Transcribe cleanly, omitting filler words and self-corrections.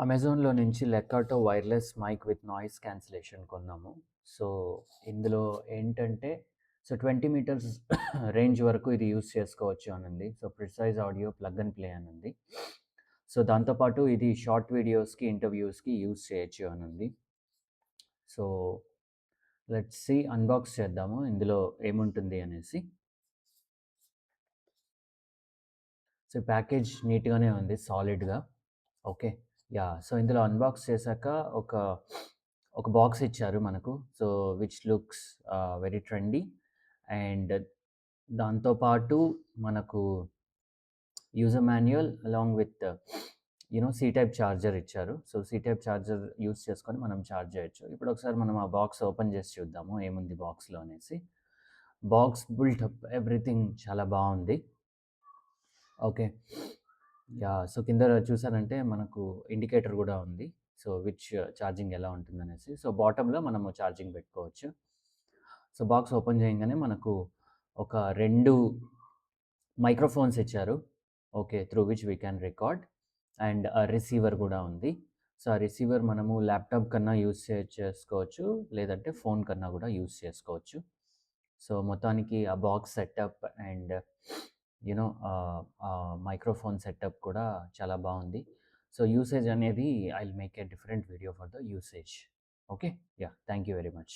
అమెజాన్‌లో నుంచి Lekato wireless mic with noise cancellation కొన్నాము. సో, ఇందులో ఏంటంటే 20 మీటర్స్ రేంజ్ వరకు ఇది యూజ్ చేసుకోవచ్చు అనుంది. So, precise audio plug and play అనుంది. సో, దాంతో పాటు ఇది షార్ట్ వీడియోస్‌కి, ఇంటర్వ్యూస్‌కి యూజ్ చేయొచ్చు అనుంది. సో, లెట్స్ సీ అన్బాక్స్ చేద్దాము ఇందులో ఏముంటుంది అనేసి. సో, ప్యాకేజ్ నీట్‌గానే ఉంది సాలిడ్‌గా. ఓకే. యాహ్! సో, ఇందులో అన్బాక్స్ చేశాక ఒక, ఒక బాక్స్ ఇచ్చారు మనకు. So, which looks very trendy and దాంతో పాటు మనకు user manual along with C type charger ఇచ్చారు. So, C type charger use చేసుకొని మనం చార్జ్ చేయొచ్చు. ఇప్పుడు ఒకసారి మనం ఆ బాక్స్ ఓపెన్ చేసి చూద్దాము ఏముంది బాక్స్‌లో అనేసి. బాక్స్ బిల్టప్ ఎవ్రీథింగ్ చాలా బావుంది. ఓకే. యాహ్! సో, కింద చూసారంటే మనకు ఇండికేటర్ గూడా ఉంది. సో, విచ్ ఛార్జింగ్ ఎలా ఉంటుందనేసి. సో, బాటమ్‌లో మనము ఛార్జింగ్ పెట్టుకోవచ్చు. సో, బాక్స్ ఓపెన్ చేయంగానే మనకు ఒక 2 మైక్రోఫోన్స్ ఇచ్చారు. Okay. Through which we can record and receiver గూడా ఉంది. సో, ఆ రిసీవర్ మనము ల్యాప్‌టాప్ కన్నా యూజ్ చేసుకోవచ్చు. లేదంటే ఫోన్ కన్నా గూడా యూజ్ చేసుకోవచ్చు. సో, మొత్తానికి ఆ box setup and microphone setup కూడా చాలా బావుంది. సో, యూసేజ్ అనేది I will make a different video for the usage. Okay. Yeah! Thank you very much.